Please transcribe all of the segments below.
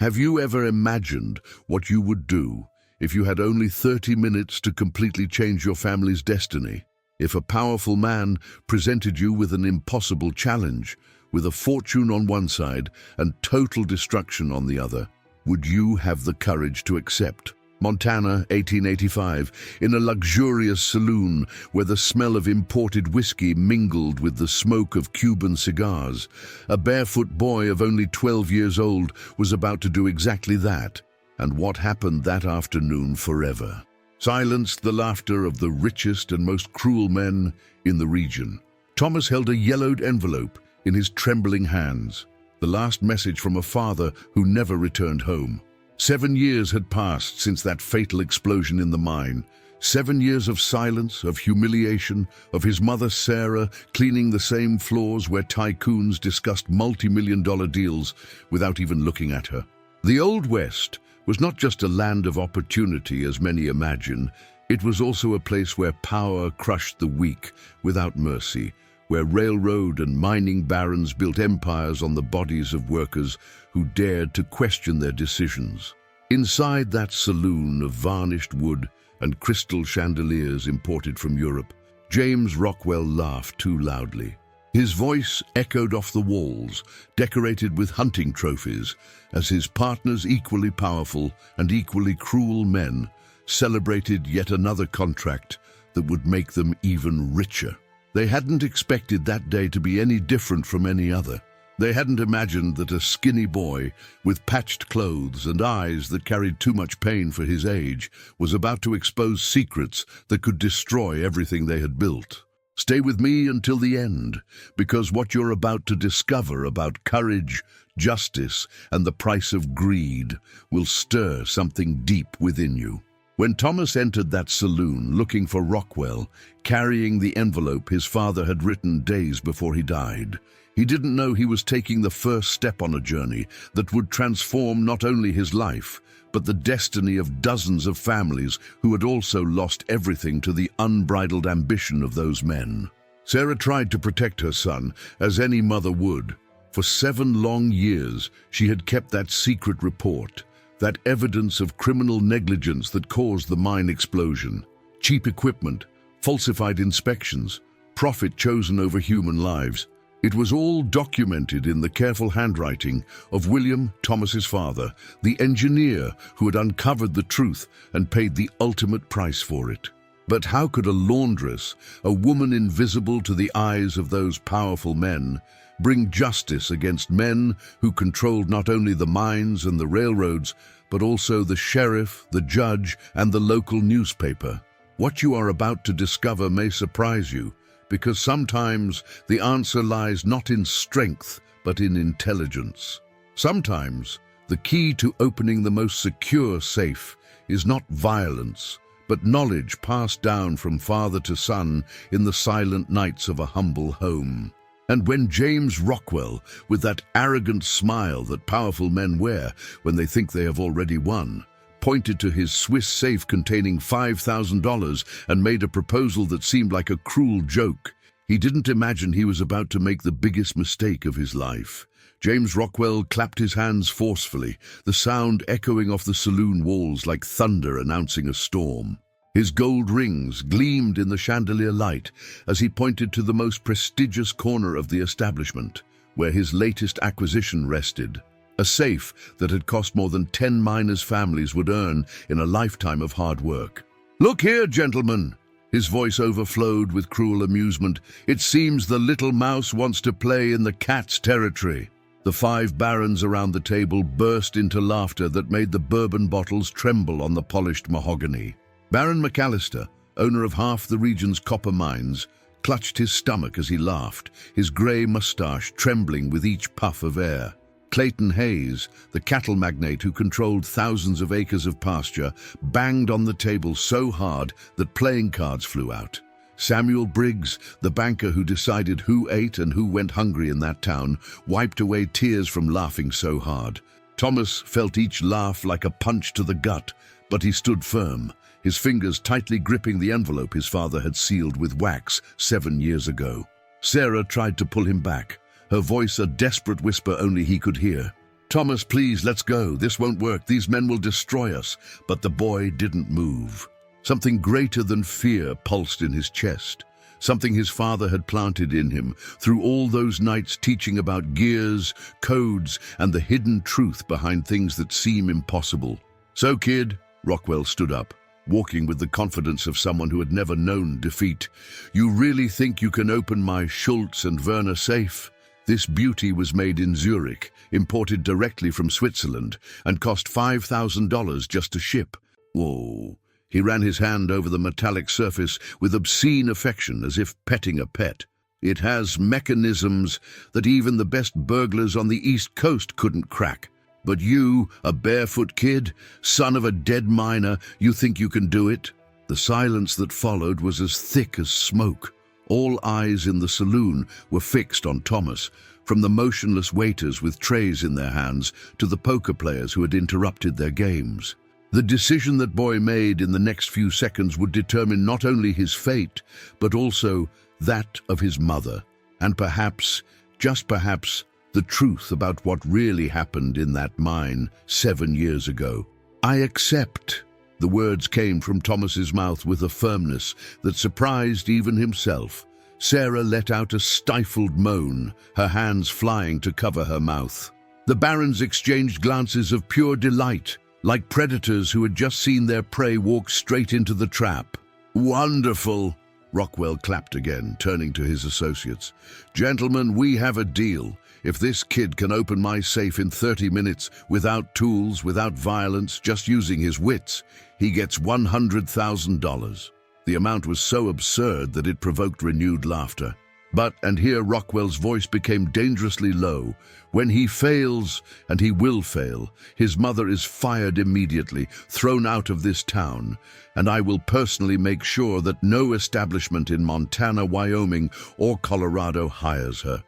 Have you ever imagined what you would do if you had only 30 minutes to completely change your family's destiny? If a powerful man presented you with an impossible challenge, with a fortune on one side and total destruction on the other, would you have the courage to accept? Montana, 1885, in a luxurious saloon where the smell of imported whiskey mingled with the smoke of Cuban cigars, a barefoot boy of only 12 years old was about to do exactly that. And what happened that afternoon forever silenced the laughter of the richest and most cruel men in the region. Thomas held a yellowed envelope in his trembling hands, the last message from a father who never returned home. 7 years had passed since that fatal explosion in the mine. 7 years of silence, of humiliation, of his mother Sarah cleaning the same floors where tycoons discussed multi-million-dollar deals without even looking at her. The Old West was not just a land of opportunity as many imagine. It was also a place where power crushed the weak without mercy, where railroad and mining barons built empires on the bodies of workers who dared to question their decisions. Inside that saloon of varnished wood and crystal chandeliers imported from Europe, James Rockwell laughed too loudly. His voice echoed off the walls, decorated with hunting trophies, as his partners, equally powerful and equally cruel men, celebrated yet another contract that would make them even richer. They hadn't expected that day to be any different from any other. They hadn't imagined that a skinny boy with patched clothes and eyes that carried too much pain for his age was about to expose secrets that could destroy everything they had built. Stay with me until the end, because what you're about to discover about courage, justice, and the price of greed will stir something deep within you. When Thomas entered that saloon looking for Rockwell, carrying the envelope his father had written days before he died, he didn't know he was taking the first step on a journey that would transform not only his life, but the destiny of dozens of families who had also lost everything to the unbridled ambition of those men. Sarah tried to protect her son, as any mother would. For 7 long years, she had kept that secret report, that evidence of criminal negligence that caused the mine explosion. Cheap equipment, falsified inspections, profit chosen over human lives. It was all documented in the careful handwriting of William, Thomas's father, the engineer who had uncovered the truth and paid the ultimate price for it. But how could a laundress, a woman invisible to the eyes of those powerful men, bring justice against men who controlled not only the mines and the railroads, but also the sheriff, the judge, and the local newspaper? What you are about to discover may surprise you, because sometimes the answer lies not in strength, but in intelligence. Sometimes the key to opening the most secure safe is not violence, but knowledge passed down from father to son in the silent nights of a humble home. And when James Rockwell, with that arrogant smile that powerful men wear when they think they have already won, pointed to his Swiss safe containing $5,000 and made a proposal that seemed like a cruel joke, he didn't imagine he was about to make the biggest mistake of his life. James Rockwell clapped his hands forcefully, the sound echoing off the saloon walls like thunder announcing a storm. His gold rings gleamed in the chandelier light as he pointed to the most prestigious corner of the establishment, where his latest acquisition rested. A safe that had cost more than 10 miners' families would earn in a lifetime of hard work. "Look here, gentlemen!" His voice overflowed with cruel amusement. "It seems the little mouse wants to play in the cat's territory." The 5 barons around the table burst into laughter that made the bourbon bottles tremble on the polished mahogany. Baron McAllister, owner of half the region's copper mines, clutched his stomach as he laughed, his grey mustache trembling with each puff of air. Clayton Hayes, the cattle magnate who controlled thousands of acres of pasture, banged on the table so hard that playing cards flew out. Samuel Briggs, the banker who decided who ate and who went hungry in that town, wiped away tears from laughing so hard. Thomas felt each laugh like a punch to the gut, but he stood firm, his fingers tightly gripping the envelope his father had sealed with wax 7 years ago. Sarah tried to pull him back, her voice a desperate whisper only he could hear. "Thomas, please, let's go. This won't work. These men will destroy us." But the boy didn't move. Something greater than fear pulsed in his chest. Something his father had planted in him through all those nights teaching about gears, codes, and the hidden truth behind things that seem impossible. "So, kid," Rockwell stood up, walking with the confidence of someone who had never known defeat, "you really think you can open my Schultz and Werner safe?" This beauty was made in Zurich, imported directly from Switzerland, and cost $5,000 just to ship. Whoa. He ran his hand over the metallic surface with obscene affection, as if petting a pet. "It has mechanisms that even the best burglars on the East Coast couldn't crack. But you, a barefoot kid, son of a dead miner, you think you can do it?" The silence that followed was as thick as smoke. All eyes in the saloon were fixed on Thomas, from the motionless waiters with trays in their hands to the poker players who had interrupted their games. The decision that boy made in the next few seconds would determine not only his fate, but also that of his mother, and perhaps, just perhaps, the truth about what really happened in that mine 7 years ago. "I accept." The words came from Thomas's mouth with a firmness that surprised even himself. Sarah let out a stifled moan, her hands flying to cover her mouth. The barons exchanged glances of pure delight, like predators who had just seen their prey walk straight into the trap. "Wonderful!" Rockwell clapped again, turning to his associates. "Gentlemen, we have a deal. If this kid can open my safe in 30 minutes, without tools, without violence, just using his wits, he gets $100,000. The amount was so absurd that it provoked renewed laughter. "But," and here Rockwell's voice became dangerously low, "when he fails, and he will fail, his mother is fired immediately, thrown out of this town, and I will personally make sure that no establishment in Montana, Wyoming, or Colorado hires her.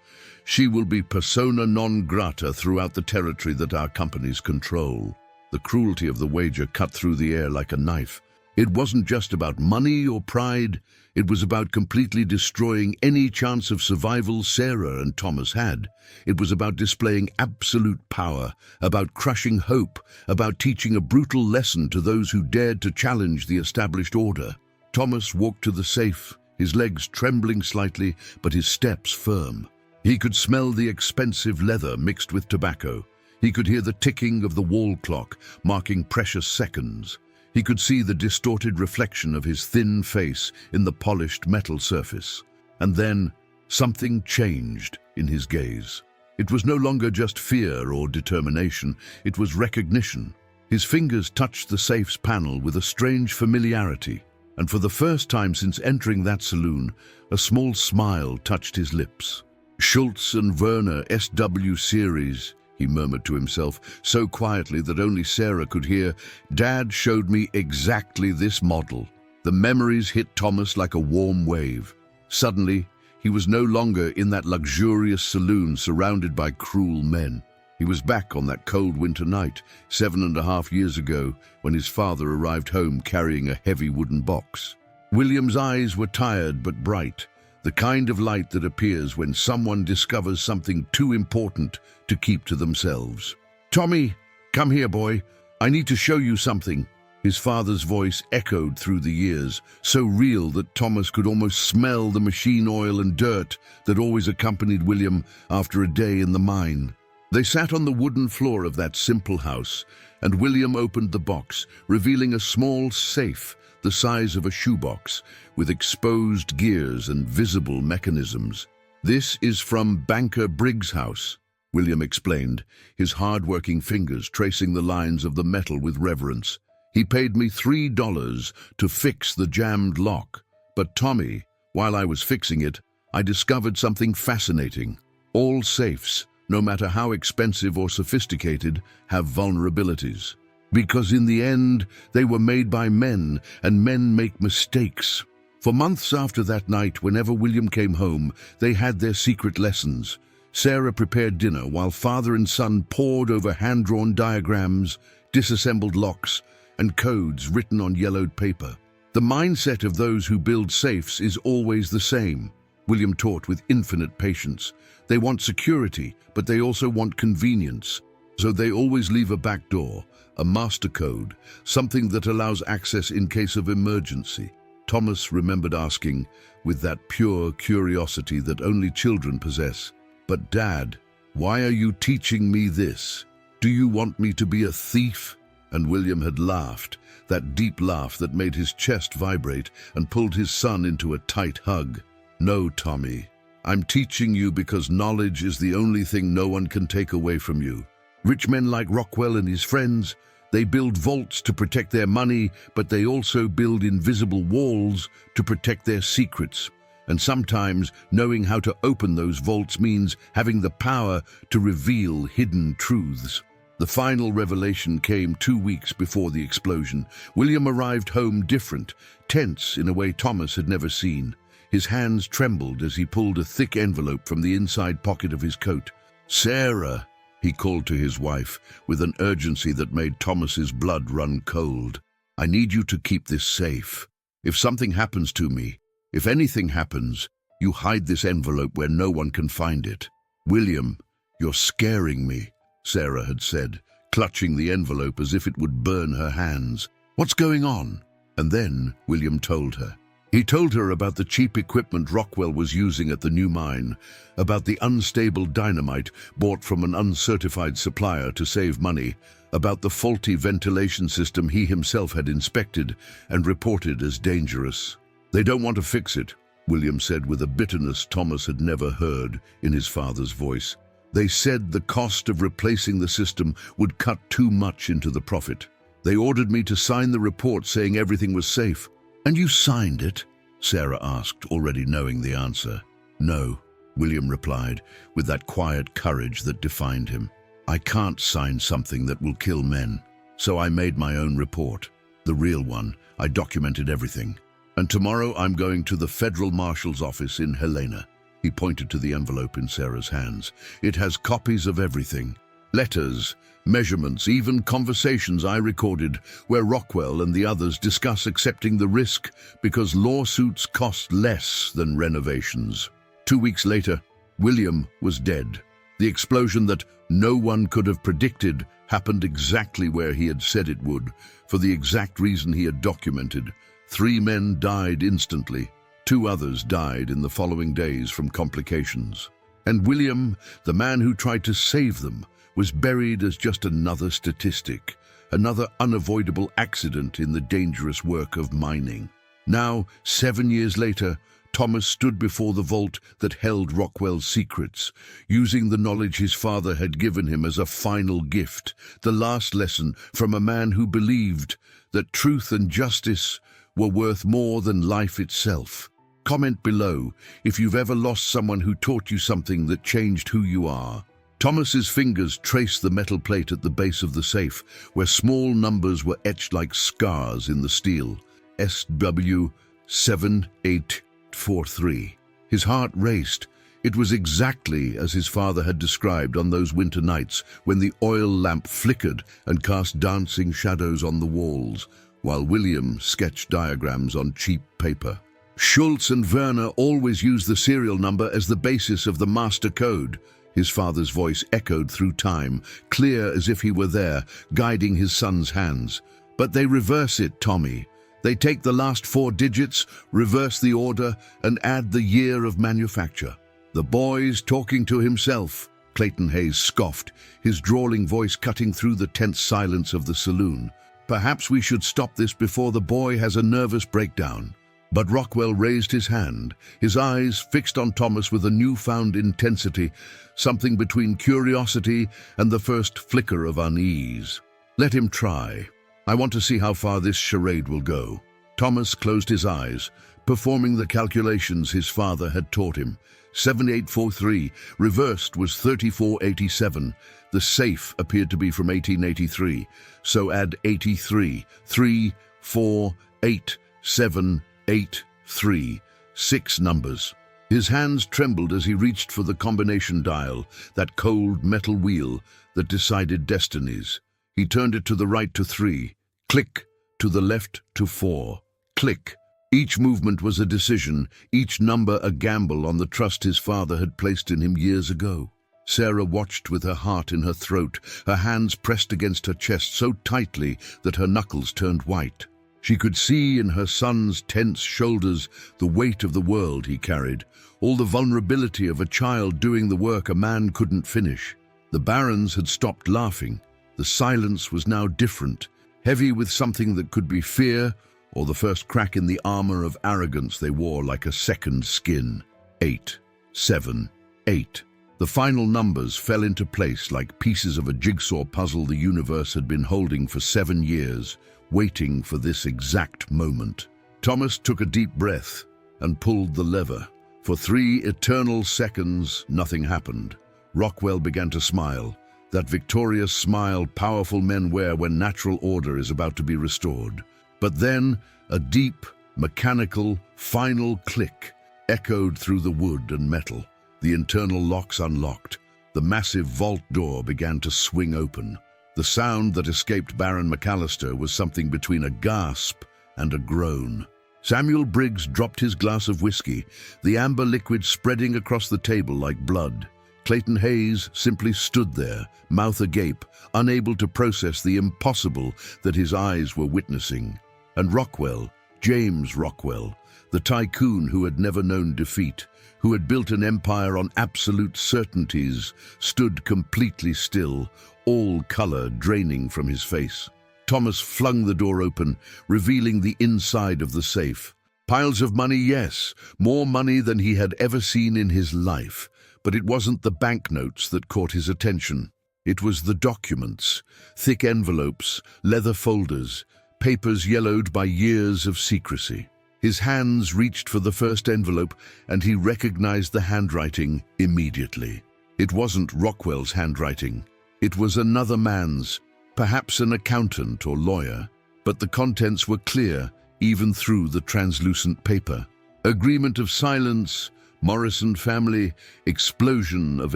She will be persona non grata throughout the territory that our companies control." The cruelty of the wager cut through the air like a knife. It wasn't just about money or pride. It was about completely destroying any chance of survival Sarah and Thomas had. It was about displaying absolute power, about crushing hope, about teaching a brutal lesson to those who dared to challenge the established order. Thomas walked to the safe, his legs trembling slightly, but his steps firm. He could smell the expensive leather mixed with tobacco. He could hear the ticking of the wall clock, marking precious seconds. He could see the distorted reflection of his thin face in the polished metal surface. And then, something changed in his gaze. It was no longer just fear or determination, it was recognition. His fingers touched the safe's panel with a strange familiarity, and for the first time since entering that saloon, a small smile touched his lips. "Schultz and Werner SW series," he murmured to himself, so quietly that only Sarah could hear. "Dad showed me exactly this model." The memories hit Thomas like a warm wave. Suddenly, he was no longer in that luxurious saloon surrounded by cruel men. He was back on that cold winter night, 7.5 years ago, when his father arrived home carrying a heavy wooden box. William's eyes were tired but bright, the kind of light that appears when someone discovers something too important to keep to themselves. "Tommy, come here, boy. I need to show you something." His father's voice echoed through the years, so real that Thomas could almost smell the machine oil and dirt that always accompanied William after a day in the mine. They sat on the wooden floor of that simple house, and William opened the box, revealing a small safe the size of a shoebox, with exposed gears and visible mechanisms. "This is from Banker Briggs' house," William explained, his hard-working fingers tracing the lines of the metal with reverence. "He paid me $3 to fix the jammed lock. But Tommy, while I was fixing it, I discovered something fascinating. All safes, no matter how expensive or sophisticated, have vulnerabilities. Because in the end, they were made by men, and men make mistakes." For months after that night, whenever William came home, they had their secret lessons. Sarah prepared dinner while father and son pored over hand-drawn diagrams, disassembled locks, and codes written on yellowed paper. The mindset of those who build safes is always the same. William taught with infinite patience. They want security, but they also want convenience. So they always leave a back door, a master code, something that allows access in case of emergency. Thomas remembered asking, with that pure curiosity that only children possess, "But Dad, why are you teaching me this? Do you want me to be a thief?" And William had laughed, that deep laugh that made his chest vibrate and pulled his son into a tight hug. "No, Tommy, I'm teaching you because knowledge is the only thing no one can take away from you. Rich men like Rockwell and his friends, they build vaults to protect their money, but they also build invisible walls to protect their secrets. And sometimes knowing how to open those vaults means having the power to reveal hidden truths." The final revelation came 2 weeks before the explosion. William arrived home different, tense in a way Thomas had never seen. His hands trembled as he pulled a thick envelope from the inside pocket of his coat. "Sarah," he called to his wife, with an urgency that made Thomas's blood run cold. "I need you to keep this safe. If something happens to me, if anything happens, you hide this envelope where no one can find it." "William, you're scaring me," Sarah had said, clutching the envelope as if it would burn her hands. "What's going on?" And then William told her. He told her about the cheap equipment Rockwell was using at the new mine, about the unstable dynamite bought from an uncertified supplier to save money, about the faulty ventilation system he himself had inspected and reported as dangerous. "They don't want to fix it," William said with a bitterness Thomas had never heard in his father's voice. "They said the cost of replacing the system would cut too much into the profit. They ordered me to sign the report saying everything was safe." "And you signed it?" Sarah asked, already knowing the answer. "No," William replied, with that quiet courage that defined him. "I can't sign something that will kill men. So I made my own report. The real one. I documented everything. And tomorrow I'm going to the Federal Marshal's office in Helena." He pointed to the envelope in Sarah's hands. "It has copies of everything. Letters, measurements, even conversations I recorded where Rockwell and the others discuss accepting the risk because lawsuits cost less than renovations." 2 weeks later, William was dead. The explosion that no one could have predicted happened exactly where he had said it would, for the exact reason he had documented. 3 men died instantly. 2 others died in the following days from complications. And William, the man who tried to save them, was buried as just another statistic, another unavoidable accident in the dangerous work of mining. Now, 7 years later, Thomas stood before the vault that held Rockwell's secrets, using the knowledge his father had given him as a final gift, the last lesson from a man who believed that truth and justice were worth more than life itself. Comment below if you've ever lost someone who taught you something that changed who you are. Thomas's fingers traced the metal plate at the base of the safe, where small numbers were etched like scars in the steel. SW7843. His heart raced. It was exactly as his father had described on those winter nights when the oil lamp flickered and cast dancing shadows on the walls, while William sketched diagrams on cheap paper. Schultz and Werner always used the serial number as the basis of the master code. His father's voice echoed through time, clear as if he were there, guiding his son's hands. "But they reverse it, Tommy. They take the last 4 digits, reverse the order, and add the year of manufacture." "The boy's talking to himself," Clayton Hayes scoffed, his drawling voice cutting through the tense silence of the saloon. "Perhaps we should stop this before the boy has a nervous breakdown." But Rockwell raised his hand, his eyes fixed on Thomas with a newfound intensity, something between curiosity and the first flicker of unease. "Let him try. I want to see how far this charade will go." Thomas closed his eyes, performing the calculations his father had taught him. 7843, reversed was 3487. The safe appeared to be from 1883, so add 83, 3, 4, 8, 7, 8, 3, 6 numbers. His hands trembled as he reached for the combination dial, that cold metal wheel that decided destinies. He turned it to the right to 3, click, to the left to 4, click. Each movement was a decision, each number a gamble on the trust his father had placed in him years ago. Sarah watched with her heart in her throat, her hands pressed against her chest so tightly that her knuckles turned white. She could see in her son's tense shoulders the weight of the world he carried, all the vulnerability of a child doing the work a man couldn't finish. The barons had stopped laughing. The silence was now different, heavy with something that could be fear or the first crack in the armor of arrogance they wore like a second skin. 8, 7, 8. The final numbers fell into place like pieces of a jigsaw puzzle the universe had been holding for 7 years, waiting for this exact moment. Thomas took a deep breath and pulled the lever. For 3 eternal seconds, nothing happened. Rockwell began to smile, that victorious smile powerful men wear when natural order is about to be restored. But then, a deep, mechanical, final click echoed through the wood and metal. The internal locks unlocked. The massive vault door began to swing open. The sound that escaped Baron McAllister was something between a gasp and a groan. Samuel Briggs dropped his glass of whiskey, the amber liquid spreading across the table like blood. Clayton Hayes simply stood there, mouth agape, unable to process the impossible that his eyes were witnessing. And Rockwell, James Rockwell, the tycoon who had never known defeat, who had built an empire on absolute certainties, stood completely still, all color draining from his face. Thomas flung the door open, revealing the inside of the safe. Piles of money, yes, more money than he had ever seen in his life. But it wasn't the banknotes that caught his attention. It was the documents, thick envelopes, leather folders, papers yellowed by years of secrecy. His hands reached for the first envelope, and he recognized the handwriting immediately. It wasn't Rockwell's handwriting. It was another man's, perhaps an accountant or lawyer. But the contents were clear, even through the translucent paper. Agreement of silence, Morrison family, explosion of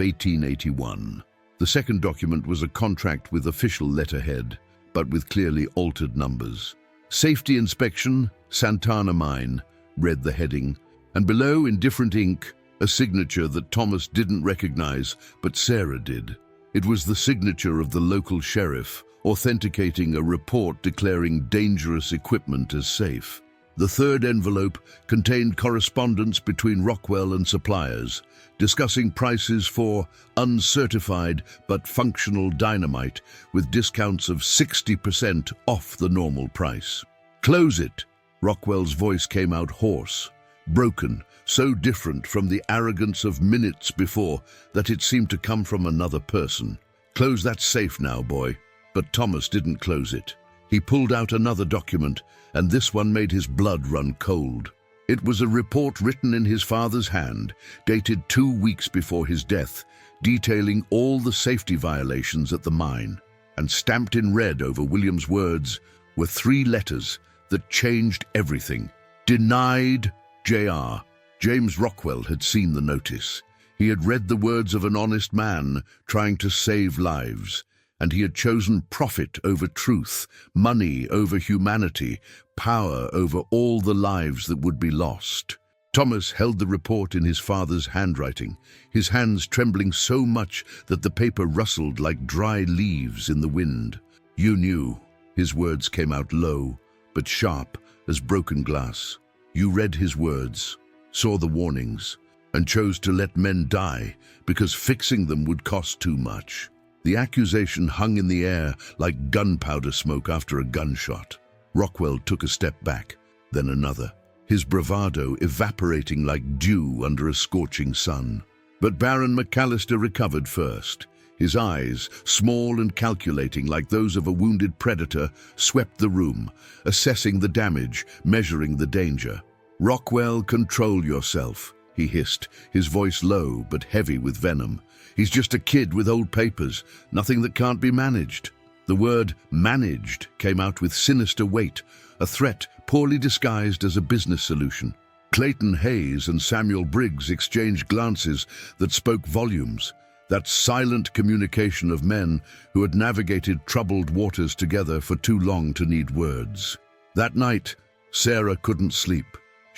1881. The second document was a contract with official letterhead, but with clearly altered numbers. Safety inspection, Santana Mine, read the heading, and below in different ink, a signature that Thomas didn't recognize, but Sarah did. It was the signature of the local sheriff, authenticating a report declaring dangerous equipment as safe. The third envelope contained correspondence between Rockwell and suppliers, discussing prices for uncertified but functional dynamite with discounts of 60% off the normal price. "Close it!" Rockwell's voice came out hoarse, broken, so different from the arrogance of minutes before that it seemed to come from another person. "Close that safe now, boy." But Thomas didn't close it. He pulled out another document, and this one made his blood run cold. It was a report written in his father's hand, dated 2 weeks before his death, detailing all the safety violations at the mine. And stamped in red over William's words were 3 letters that changed everything. Denied, Jr. James Rockwell had seen the notice. He had read the words of an honest man trying to save lives, and he had chosen profit over truth, money over humanity, power over all the lives that would be lost. Thomas held the report in his father's handwriting, his hands trembling so much that the paper rustled like dry leaves in the wind. "You knew." His words came out low, but sharp as broken glass. "You read his words, saw the warnings, and chose to let men die because fixing them would cost too much." The accusation hung in the air like gunpowder smoke after a gunshot. Rockwell took a step back, then another, his bravado evaporating like dew under a scorching sun. But Baron McAllister recovered first. His eyes, small and calculating like those of a wounded predator, swept the room, assessing the damage, measuring the danger. "Rockwell, control yourself," he hissed, his voice low but heavy with venom. "He's just a kid with old papers, nothing that can't be managed." The word managed came out with sinister weight, a threat poorly disguised as a business solution. Clayton Hayes and Samuel Briggs exchanged glances that spoke volumes, that silent communication of men who had navigated troubled waters together for too long to need words. That night, Sarah couldn't sleep.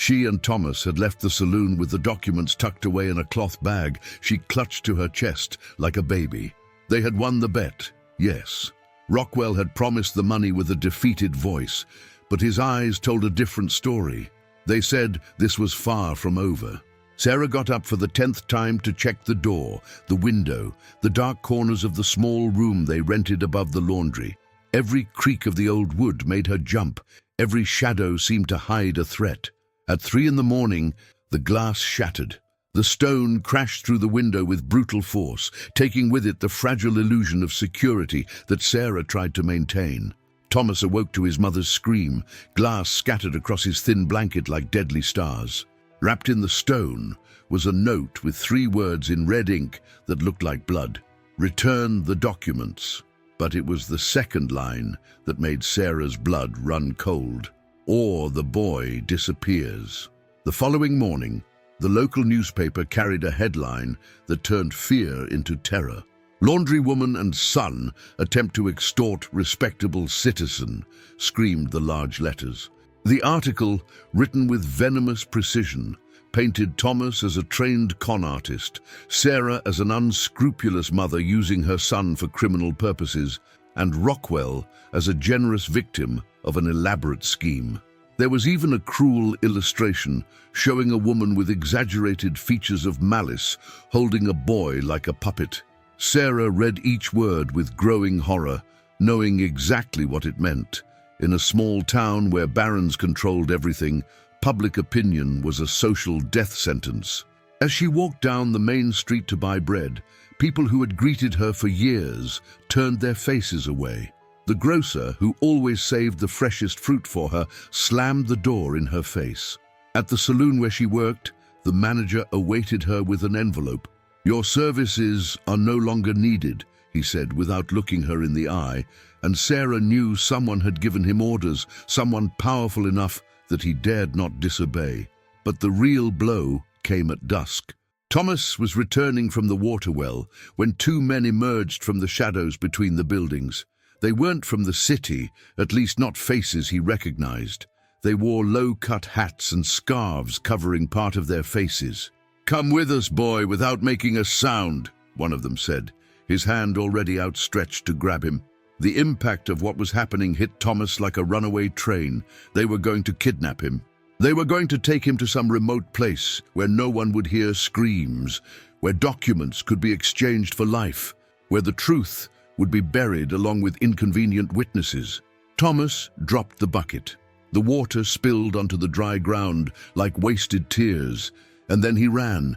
She and Thomas had left the saloon with the documents tucked away in a cloth bag she clutched to her chest like a baby. They had won the bet, yes. Rockwell had promised the money with a defeated voice, but his eyes told a different story. They said this was far from over. Sarah got up for the 10th time to check the door, the window, the dark corners of the small room they rented above the laundry. Every creak of the old wood made her jump. Every shadow seemed to hide a threat. At 3 in the morning, the glass shattered. The stone crashed through the window with brutal force, taking with it the fragile illusion of security that Sarah tried to maintain. Thomas awoke to his mother's scream, glass scattered across his thin blanket like deadly stars. Wrapped in the stone was a note with 3 words in red ink that looked like blood. "Return the documents." But it was the second line that made Sarah's blood run cold. "Or the boy disappears." The following morning, the local newspaper carried a headline that turned fear into terror. "Laundrywoman and son attempt to extort respectable citizen," screamed the large letters. The article, written with venomous precision, painted Thomas as a trained con artist, Sarah as an unscrupulous mother using her son for criminal purposes, and Rockwell as a generous victim of an elaborate scheme. There was even a cruel illustration showing a woman with exaggerated features of malice holding a boy like a puppet. Sarah read each word with growing horror, knowing exactly what it meant. In a small town where barons controlled everything, public opinion was a social death sentence. As she walked down the main street to buy bread, people who had greeted her for years turned their faces away. The grocer, who always saved the freshest fruit for her, slammed the door in her face. At the saloon where she worked, the manager awaited her with an envelope. "Your services are no longer needed," he said without looking her in the eye, and Sarah knew someone had given him orders, someone powerful enough that he dared not disobey. But the real blow came at dusk. Thomas was returning from the water well when 2 men emerged from the shadows between the buildings. They weren't from the city, at least not faces he recognized. They wore low-cut hats and scarves covering part of their faces. "Come with us, boy, without making a sound," one of them said, his hand already outstretched to grab him. The impact of what was happening hit Thomas like a runaway train. They were going to kidnap him. They were going to take him to some remote place where no one would hear screams, where documents could be exchanged for life, where the truth would be buried along with inconvenient witnesses. Thomas dropped the bucket. The water spilled onto the dry ground like wasted tears, and then he ran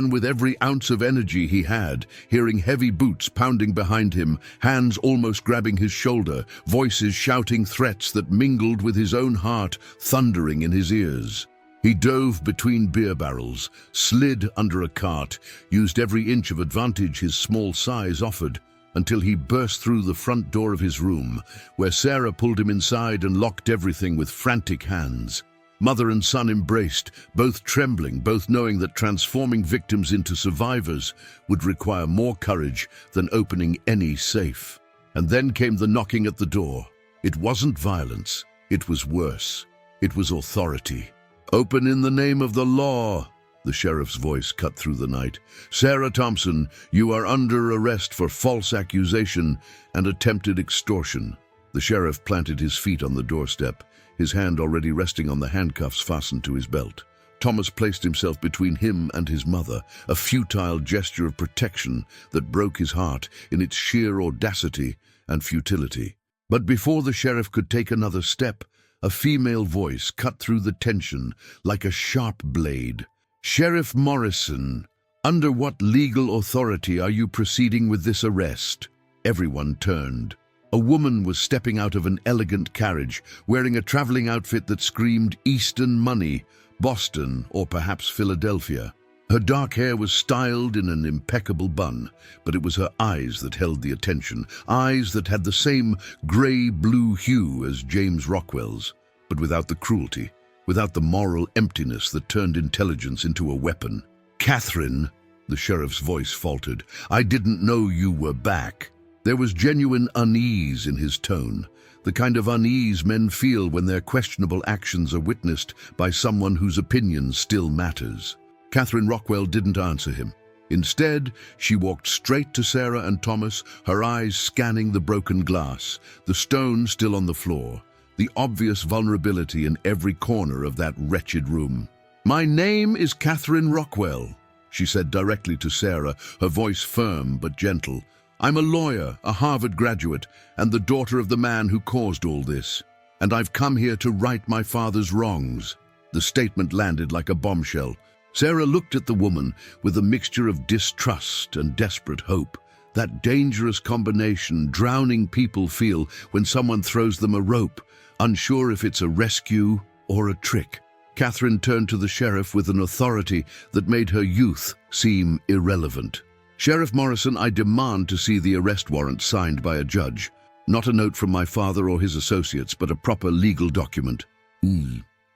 with every ounce of energy he had, hearing heavy boots pounding behind him, hands almost grabbing his shoulder, voices shouting threats that mingled with his own heart thundering in his ears. He dove between beer barrels, slid under a cart, used every inch of advantage his small size offered, until he burst through the front door of his room, where Sarah pulled him inside and locked everything with frantic hands. Mother and son embraced, both trembling, both knowing that transforming victims into survivors would require more courage than opening any safe. And then came the knocking at the door. It wasn't violence, it was worse. It was authority. "Open in the name of the law," the sheriff's voice cut through the night. "Sarah Thompson, you are under arrest for false accusation and attempted extortion." The sheriff planted his feet on the doorstep, his hand already resting on the handcuffs fastened to his belt. Thomas placed himself between him and his mother, a futile gesture of protection that broke his heart in its sheer audacity and futility. But before the sheriff could take another step, a female voice cut through the tension like a sharp blade. "Sheriff Morrison, under what legal authority are you proceeding with this arrest?" Everyone turned. A woman was stepping out of an elegant carriage, wearing a traveling outfit that screamed Eastern money, Boston, or perhaps Philadelphia. Her dark hair was styled in an impeccable bun, but it was her eyes that held the attention, eyes that had the same gray-blue hue as James Rockwell's, but without the cruelty, without the moral emptiness that turned intelligence into a weapon. "Catherine," the sheriff's voice faltered, "I didn't know you were back." There was genuine unease in his tone. the kind of unease men feel when their questionable actions are witnessed by someone whose opinion still matters. Catherine Rockwell didn't answer him. Instead, she walked straight to Sarah and Thomas, her eyes scanning the broken glass, the stone still on the floor, the obvious vulnerability in every corner of that wretched room. "My name is Catherine Rockwell," she said directly to Sarah, her voice firm but gentle. "I'm a lawyer, a Harvard graduate, and the daughter of the man who caused all this. And I've come here to right my father's wrongs." The statement landed like a bombshell. Sarah looked at the woman with a mixture of distrust and desperate hope, that dangerous combination drowning people feel when someone throws them a rope, unsure if it's a rescue or a trick. Catherine turned to the sheriff with an authority that made her youth seem irrelevant. "Sheriff Morrison, I demand to see the arrest warrant signed by a judge. Not a note from my father or his associates, but a proper legal document."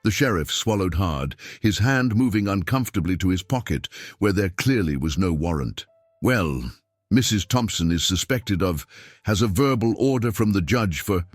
The sheriff swallowed hard, his hand moving uncomfortably to his pocket, where there clearly was no warrant. "Well, Mrs. Thompson is suspected of, has a verbal order from the judge for—"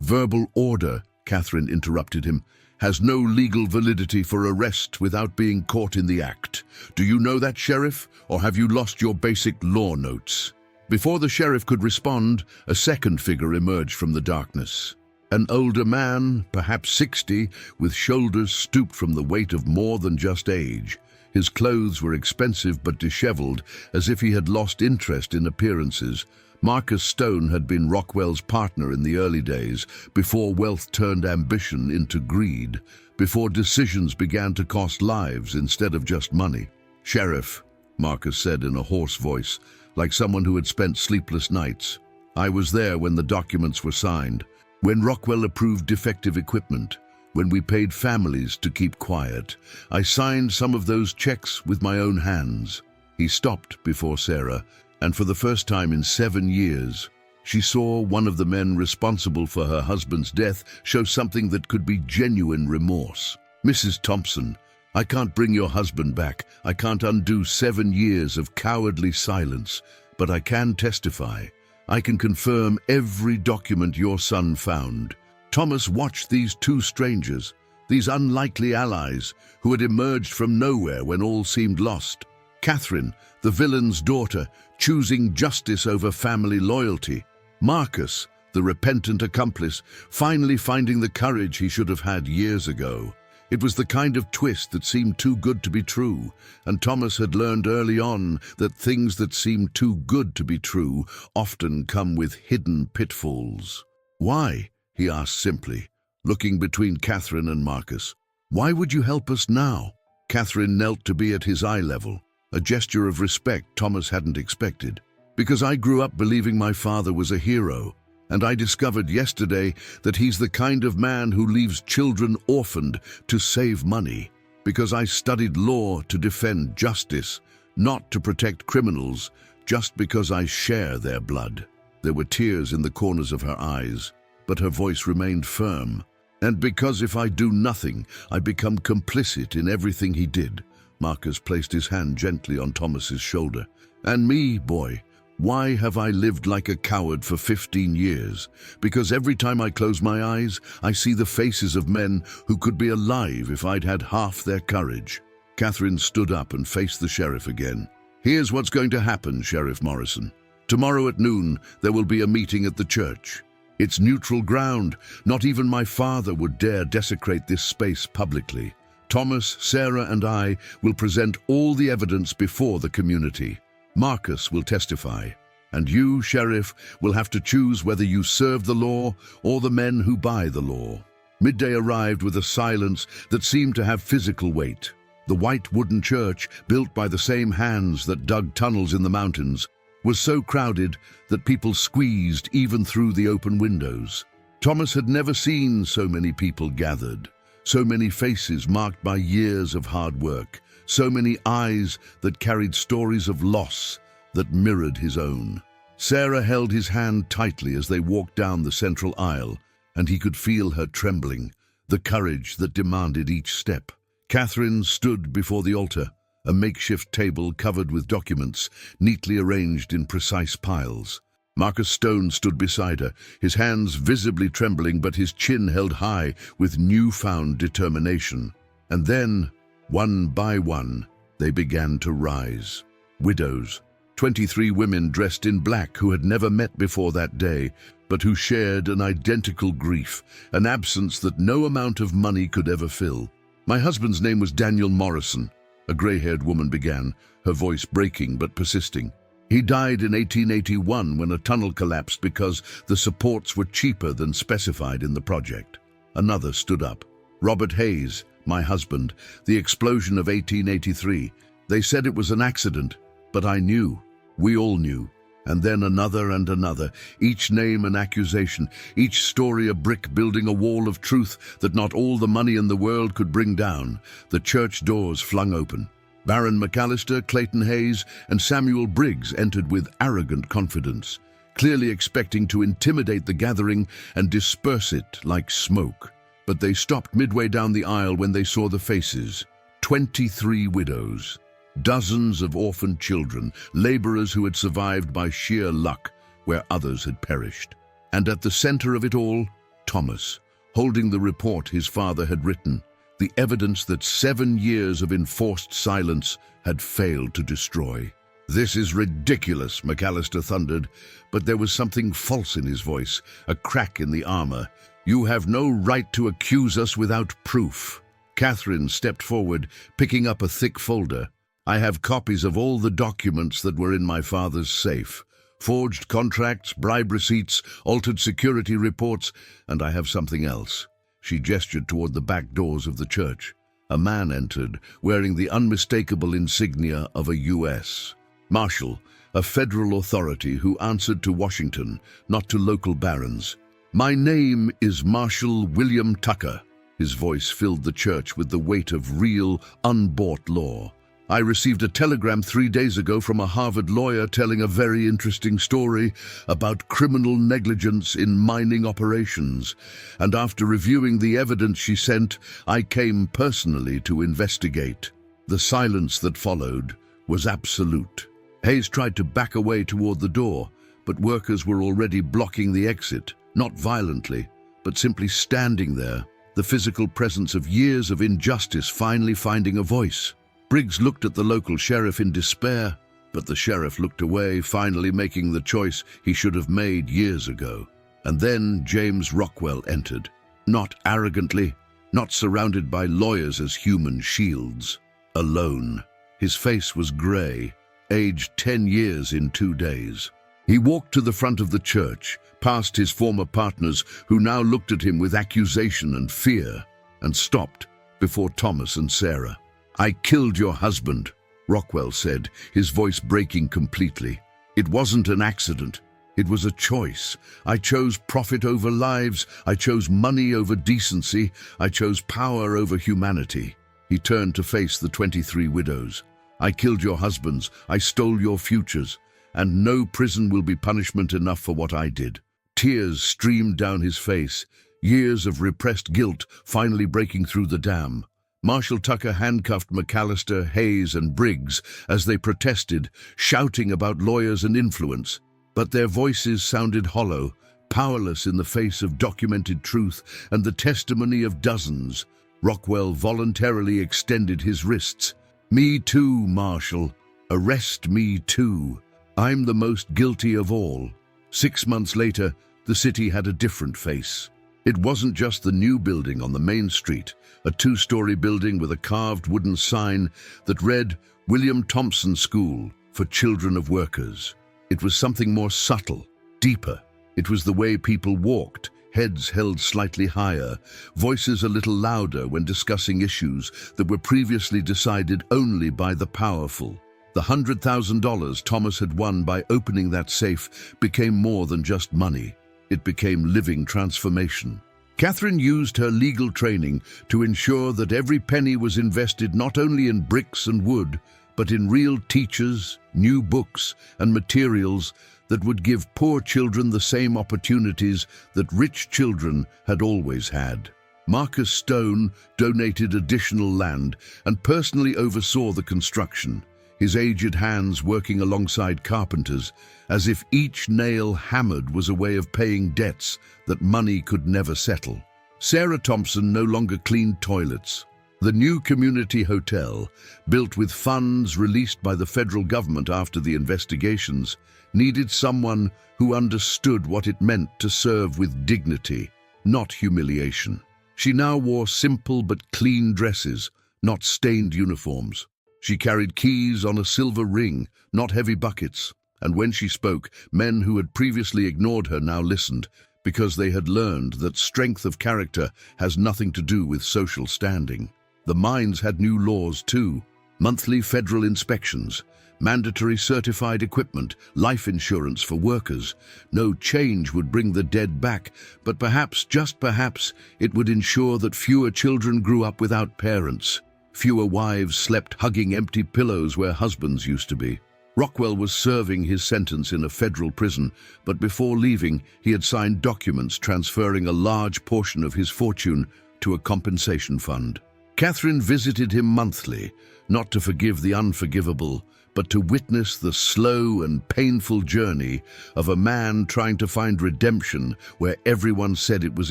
"Verbal order," Catherine interrupted him, "has no legal validity for arrest without being caught in the act. Do you know that, Sheriff, or have you lost your basic law notes?" Before the sheriff could respond, a second figure emerged from the darkness. An older man, perhaps 60, with shoulders stooped from the weight of more than just age. His clothes were expensive but disheveled, as if he had lost interest in appearances. Marcus Stone had been Rockwell's partner in the early days, before wealth turned ambition into greed, before decisions began to cost lives instead of just money. "Sheriff," Marcus said in a hoarse voice, like someone who had spent sleepless nights, "I was there when the documents were signed, when Rockwell approved defective equipment, when we paid families to keep quiet. I signed some of those checks with my own hands." He stopped before Sarah, and for the first time in 7 years, she saw one of the men responsible for her husband's death show something that could be genuine remorse. "Mrs. Thompson, I can't bring your husband back. I can't undo 7 years of cowardly silence, but I can testify. I can confirm every document your son found." Thomas watched these two strangers, these unlikely allies who had emerged from nowhere when all seemed lost. Catherine, the villain's daughter, choosing justice over family loyalty. Marcus, the repentant accomplice, finally finding the courage he should have had years ago. It was the kind of twist that seemed too good to be true, and Thomas had learned early on that things that seem too good to be true often come with hidden pitfalls. "Why?" he asked simply, looking between Catherine and Marcus. "Why would you help us now?" Catherine knelt to be at his eye level, a gesture of respect Thomas hadn't expected. "Because I grew up believing my father was a hero, and I discovered yesterday that he's the kind of man who leaves children orphaned to save money. Because I studied law to defend justice, not to protect criminals, just because I share their blood." There were tears in the corners of her eyes, but her voice remained firm. "And because if I do nothing, I become complicit in everything he did." Marcus placed his hand gently on Thomas's shoulder. "And me, boy, why have I lived like a coward for 15 years? Because every time I close my eyes, I see the faces of men who could be alive if I'd had half their courage." Catherine stood up and faced the sheriff again. "Here's what's going to happen, Sheriff Morrison. Tomorrow at noon, there will be a meeting at the church. It's neutral ground. Not even my father would dare desecrate this space publicly. Thomas, Sarah, and I will present all the evidence before the community. Marcus will testify, and you, Sheriff, will have to choose whether you serve the law or the men who buy the law." Midday arrived with a silence that seemed to have physical weight. The white wooden church, built by the same hands that dug tunnels in the mountains, was so crowded that people squeezed even through the open windows. Thomas had never seen so many people gathered, so many faces marked by years of hard work, so many eyes that carried stories of loss that mirrored his own. Sarah held his hand tightly as they walked down the central aisle, and he could feel her trembling, the courage that demanded each step. Catherine stood before the altar, a makeshift table covered with documents, neatly arranged in precise piles. Marcus Stone stood beside her, his hands visibly trembling but his chin held high with newfound determination. And then, one by one, they began to rise. Widows, 23 women dressed in black who had never met before that day, but who shared an identical grief, an absence that no amount of money could ever fill. "My husband's name was Daniel Morrison," a grey-haired woman began, her voice breaking but persisting. "He died in 1881 when a tunnel collapsed because the supports were cheaper than specified in the project." Another stood up. "Robert Hayes, my husband, the explosion of 1883. They said it was an accident, but I knew. We all knew." And then another and another, each name an accusation, each story a brick building a wall of truth that not all the money in the world could bring down. The church doors flung open. Baron McAllister, Clayton Hayes, and Samuel Briggs entered with arrogant confidence, clearly expecting to intimidate the gathering and disperse it like smoke. But they stopped midway down the aisle when they saw the faces. 23 widows. Dozens of orphaned children, laborers who had survived by sheer luck where others had perished. And at the center of it all, Thomas, holding the report his father had written, the evidence that 7 years of enforced silence had failed to destroy. "This is ridiculous," McAllister thundered, but there was something false in his voice, a crack in the armor. "You have no right to accuse us without proof." Catherine stepped forward, picking up a thick folder. "I have copies of all the documents that were in my father's safe. Forged contracts, bribe receipts, altered security reports, and I have something else." She gestured toward the back doors of the church. A man entered, wearing the unmistakable insignia of a U.S. Marshal, a federal authority who answered to Washington, not to local barons. "My name is Marshal William Tucker." His voice filled the church with the weight of real, unbought law. "I received a telegram 3 days ago from a Harvard lawyer telling a very interesting story about criminal negligence in mining operations. And after reviewing the evidence she sent, I came personally to investigate." The silence that followed was absolute. Hayes tried to back away toward the door, but workers were already blocking the exit, not violently, but simply standing there, the physical presence of years of injustice finally finding a voice. Briggs looked at the local sheriff in despair, but the sheriff looked away, finally making the choice he should have made years ago. And then James Rockwell entered, not arrogantly, not surrounded by lawyers as human shields. Alone. His face was gray, aged 10 years in 2 days. He walked to the front of the church, past his former partners who now looked at him with accusation and fear, and stopped before Thomas and Sarah. "I killed your husband," Rockwell said, his voice breaking completely. "It wasn't an accident. It was a choice. I chose profit over lives. I chose money over decency. I chose power over humanity." He turned to face the 23 widows. "I killed your husbands. I stole your futures. And no prison will be punishment enough for what I did." Tears streamed down his face, years of repressed guilt finally breaking through the dam. Marshal Tucker handcuffed McAllister, Hayes, and Briggs as they protested, shouting about lawyers and influence. But their voices sounded hollow, powerless in the face of documented truth and the testimony of dozens. Rockwell voluntarily extended his wrists. "Me too, Marshal. Arrest me too. I'm the most guilty of all." 6 months later, the city had a different face. It wasn't just the new building on the main street, a 2-story building with a carved wooden sign that read William Thompson School for Children of Workers. It was something more subtle, deeper. It was the way people walked, heads held slightly higher, voices a little louder when discussing issues that were previously decided only by the powerful. The $100,000 Thomas had won by opening that safe became more than just money. It became living transformation. Catherine used her legal training to ensure that every penny was invested not only in bricks and wood, but in real teachers, new books, and materials that would give poor children the same opportunities that rich children had always had. Marcus Stone donated additional land and personally oversaw the construction. his aged hands working alongside carpenters, as if each nail hammered was a way of paying debts that money could never settle. Sarah Thompson no longer cleaned toilets. The new community hotel, built with funds released by the federal government after the investigations, needed someone who understood what it meant to serve with dignity, not humiliation. She now wore simple but clean dresses, not stained uniforms. She carried keys on a silver ring, not heavy buckets. And when she spoke, men who had previously ignored her now listened, because they had learned that strength of character has nothing to do with social standing. The mines had new laws too: monthly federal inspections, mandatory certified equipment, life insurance for workers. No change would bring the dead back, but perhaps, just perhaps, it would ensure that fewer children grew up without parents. Fewer wives slept hugging empty pillows where husbands used to be. Rockwell was serving his sentence in a federal prison, but before leaving, he had signed documents transferring a large portion of his fortune to a compensation fund. Catherine visited him monthly, not to forgive the unforgivable, but to witness the slow and painful journey of a man trying to find redemption where everyone said it was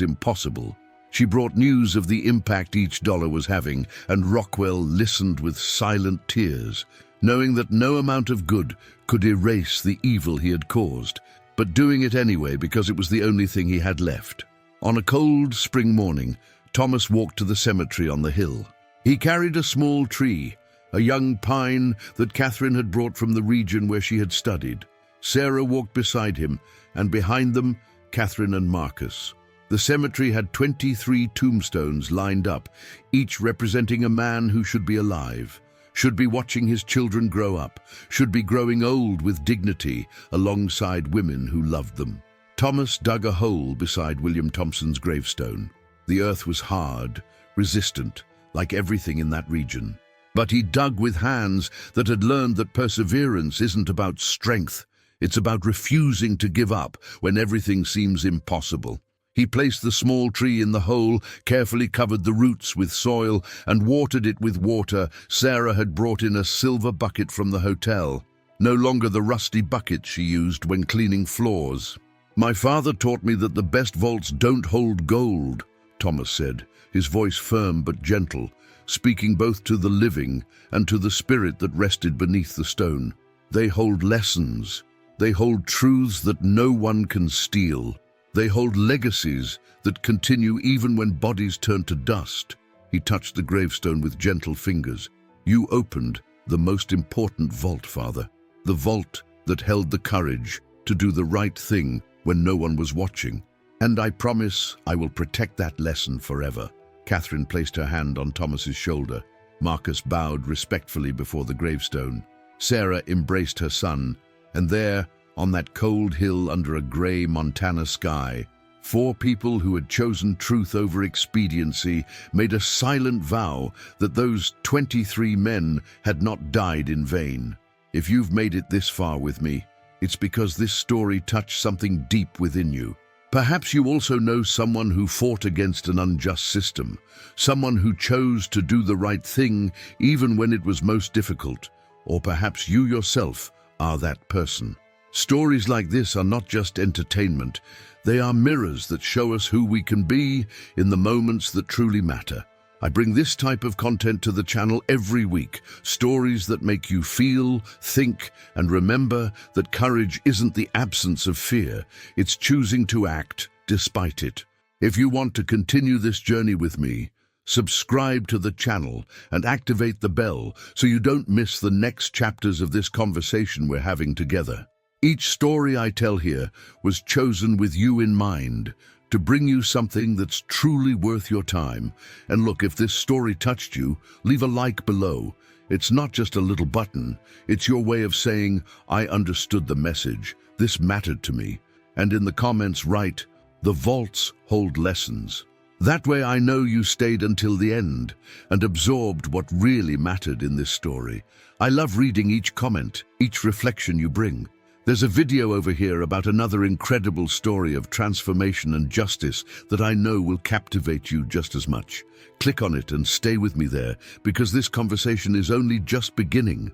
impossible. She brought news of the impact each dollar was having, and Rockwell listened with silent tears, knowing that no amount of good could erase the evil he had caused, but doing it anyway because it was the only thing he had left. On a cold spring morning, Thomas walked to the cemetery on the hill. He carried a small tree, a young pine that Catherine had brought from the region where she had studied. Sarah walked beside him, and behind them, Catherine and Marcus. The cemetery had 23 tombstones lined up, each representing a man who should be alive, should be watching his children grow up, should be growing old with dignity alongside women who loved them. Thomas dug a hole beside William Thompson's gravestone. The earth was hard, resistant, like everything in that region. But he dug with hands that had learned that perseverance isn't about strength, it's about refusing to give up when everything seems impossible. He placed the small tree in the hole, carefully covered the roots with soil, and watered it with water Sarah had brought in a silver bucket from the hotel, no longer the rusty bucket she used when cleaning floors. "My father taught me that the best vaults don't hold gold," Thomas said, his voice firm but gentle, speaking both to the living and to the spirit that rested beneath the stone. "They hold lessons. They hold truths that no one can steal. They hold legacies that continue even when bodies turn to dust." He touched the gravestone with gentle fingers. "You opened the most important vault, Father. The vault that held the courage to do the right thing when no one was watching. And I promise I will protect that lesson forever." Catherine placed her hand on Thomas's shoulder. Marcus bowed respectfully before the gravestone. Sarah embraced her son, and there, on that cold hill under a grey Montana sky, 4 people who had chosen truth over expediency made a silent vow that those 23 men had not died in vain. If you've made it this far with me, it's because this story touched something deep within you. Perhaps you also know someone who fought against an unjust system, someone who chose to do the right thing even when it was most difficult, or perhaps you yourself are that person. Stories like this are not just entertainment, they are mirrors that show us who we can be in the moments that truly matter. I bring this type of content to the channel every week, stories that make you feel, think, and remember that courage isn't the absence of fear, it's choosing to act despite it. If you want to continue this journey with me, subscribe to the channel and activate the bell so you don't miss the next chapters of this conversation we're having together. Each story I tell here was chosen with you in mind, to bring you something that's truly worth your time. And look, if this story touched you, leave a like below. It's not just a little button, it's your way of saying, "I understood the message, this mattered to me." And in the comments write, "The vaults hold lessons." That way I know you stayed until the end and absorbed what really mattered in this story. I love reading each comment, each reflection you bring. There's a video over here about another incredible story of transformation and justice that I know will captivate you just as much. Click on it and stay with me there, because this conversation is only just beginning.